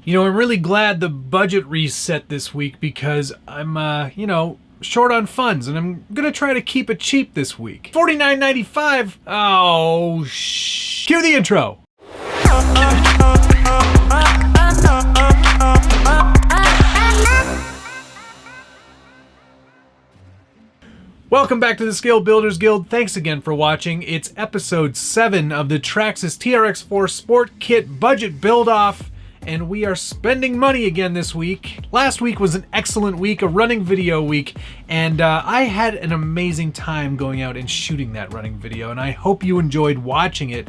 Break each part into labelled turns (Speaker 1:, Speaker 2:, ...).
Speaker 1: You know, I'm really glad the budget reset this week because I'm, short on funds, and I'm gonna try to keep it cheap this week. $49.95? Oh, cue the intro. Welcome back to the Scale Builders Guild. Thanks again for watching. It's episode 7 of the Traxxas TRX-4 Sport Kit budget build-off, and we are spending money again this week. Last week was an excellent week, a running video week, and I had an amazing time going out and shooting that running video, and I hope you enjoyed watching it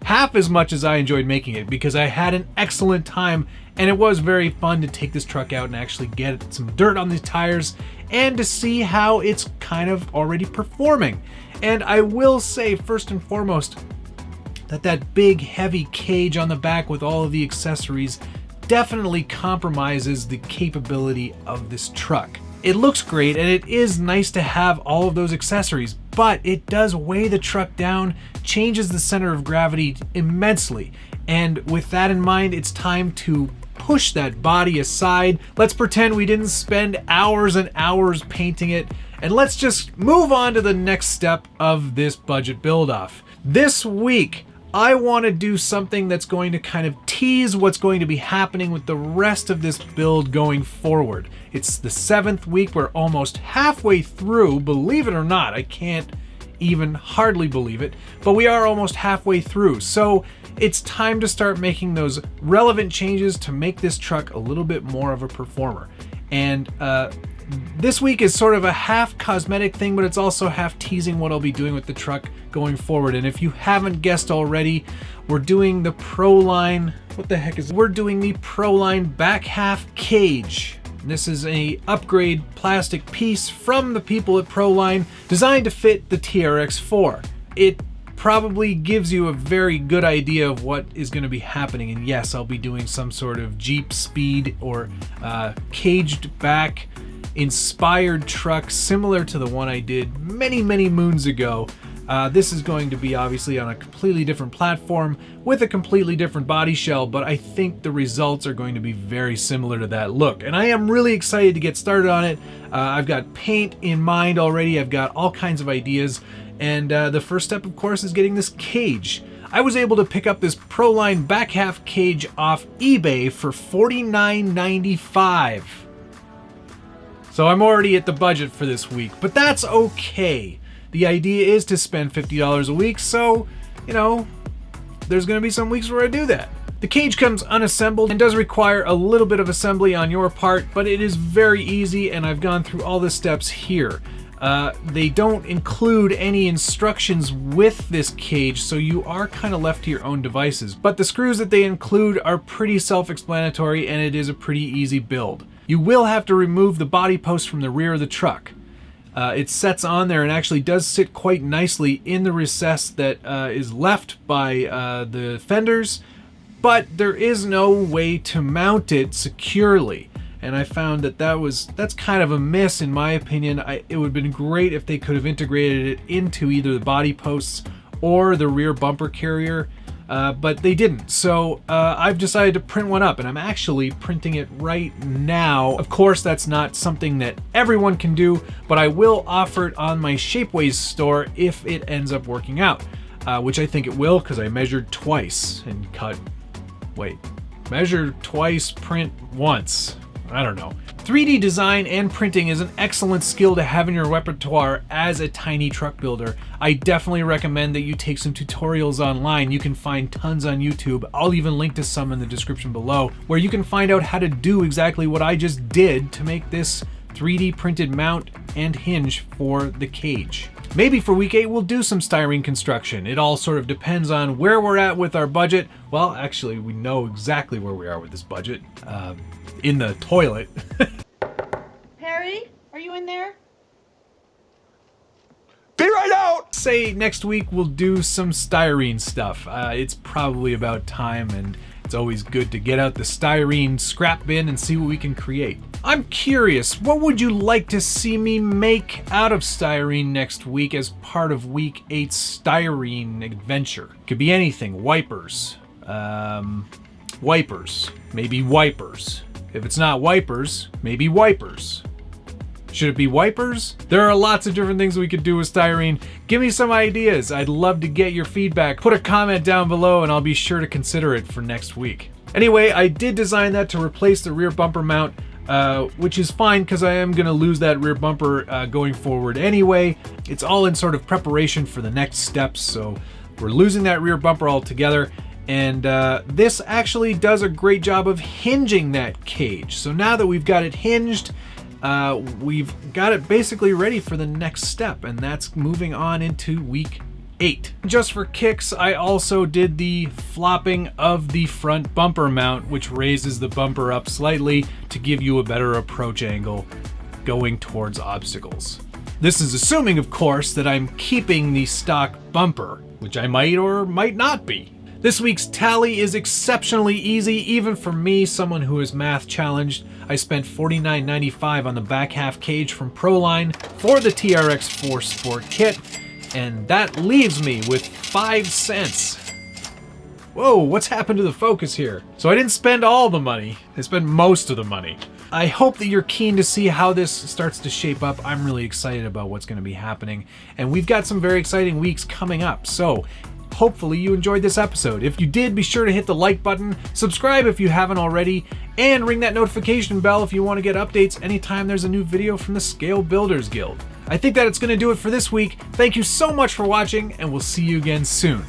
Speaker 1: half as much as I enjoyed making it, because I had an excellent time, and it was very fun to take this truck out and actually get some dirt on the tires and to see how it's kind of already performing. And I will say, first and foremost, that big heavy cage on the back with all of the accessories definitely compromises the capability of this truck. It looks great and it is nice to have all of those accessories, but it does weigh the truck down, changes the center of gravity immensely. And with that in mind, it's time to push that body aside. Let's pretend we didn't spend hours and hours painting it, and let's just move on to the next step of this budget build-off. This week, I want to do something that's going to kind of tease what's going to be happening with the rest of this build going forward. It's the 7th week. We're almost halfway through, believe it or not. I can't even hardly believe it, but we are almost halfway through. So it's time to start making those relevant changes to make this truck a little bit more of a performer. And this week is sort of a half cosmetic thing, but it's also half teasing what I'll be doing with the truck going forward. And if you haven't guessed already, we're doing the Proline. What the heck is it? We're doing the Proline back half cage. This is a upgrade plastic piece from the people at Proline, designed to fit the TRX-4. It probably gives you a very good idea of what is going to be happening. And yes, I'll be doing some sort of Jeep speed or caged back inspired truck similar to the one I did many moons ago. This is going to be obviously on a completely different platform with a completely different body shell, but I think the results are going to be very similar to that look. And I am really excited to get started on it. I've got paint in mind already. I've got all kinds of ideas. And the first step, of course, is getting this cage. I was able to pick up this Proline back half cage off eBay for $49.95. So I'm already at the budget for this week, but that's okay. The idea is to spend $50 a week, so, you know, there's going to be some weeks where I do that. The cage comes unassembled and does require a little bit of assembly on your part, but it is very easy, and I've gone through all the steps here. They don't include any instructions with this cage, so you are kind of left to your own devices. But the screws that they include are pretty self-explanatory, and it is a pretty easy build. You will have to remove the body post from the rear of the truck. It sets on there and actually does sit quite nicely in the recess that is left by the fenders, but there is no way to mount it securely. And I found that's kind of a miss in my opinion. It would have been great if they could have integrated it into either the body posts or the rear bumper carrier, but they didn't. So I've decided to print one up, and I'm actually printing it right now. Of course, that's not something that everyone can do, but I will offer it on my Shapeways store if it ends up working out, which I think it will, because I measured twice and measure twice, print once. I don't know. 3D design and printing is an excellent skill to have in your repertoire as a tiny truck builder. I definitely recommend that you take some tutorials online. You can find tons on YouTube. I'll even link to some in the description below, where you can find out how to do exactly what I just did to make this 3D printed mount and hinge for the cage. Maybe for week 8 we'll do some styrene construction. It all sort of depends on where we're at with our budget. Well, actually, we know exactly where we are with this budget. In the toilet.
Speaker 2: Perry, are you in there?
Speaker 3: Be right out!
Speaker 1: Say next week we'll do some styrene stuff. It's probably about time, and it's always good to get out the styrene scrap bin and see what we can create. I'm curious, what would you like to see me make out of styrene next week as part of week 8's styrene adventure? Could be anything. Wipers, Wipers. Maybe wipers. If it's not wipers, maybe wipers. Should it be wipers? There are lots of different things we could do with styrene. Give me some ideas. I'd love to get your feedback. Put a comment down below and I'll be sure to consider it for next week. Anyway, I did design that to replace the rear bumper mount, which is fine because I am going to lose that rear bumper going forward anyway. It's all in sort of preparation for the next steps, so we're losing that rear bumper altogether. And this actually does a great job of hinging that cage. So now that we've got it hinged, we've got it basically ready for the next step, and that's moving on into week 8. Just for kicks, I also did the flopping of the front bumper mount, which raises the bumper up slightly to give you a better approach angle going towards obstacles. This is assuming, of course, that I'm keeping the stock bumper, which I might or might not be. This week's tally is exceptionally easy, even for me, someone who is math challenged. I spent $49.95 on the back half cage from Proline for the TRX-4 Sport Kit, and that leaves me with 5 cents. Whoa, what's happened to the focus here? So I didn't spend all the money, I spent most of the money. I hope that you're keen to see how this starts to shape up. I'm really excited about what's going to be happening, and we've got some very exciting weeks coming up, so hopefully you enjoyed this episode. If you did, be sure to hit the like button, subscribe if you haven't already, and ring that notification bell if you want to get updates anytime there's a new video from the Scale Builders Guild. I think that it's going to do it for this week. Thank you so much for watching, and we'll see you again soon.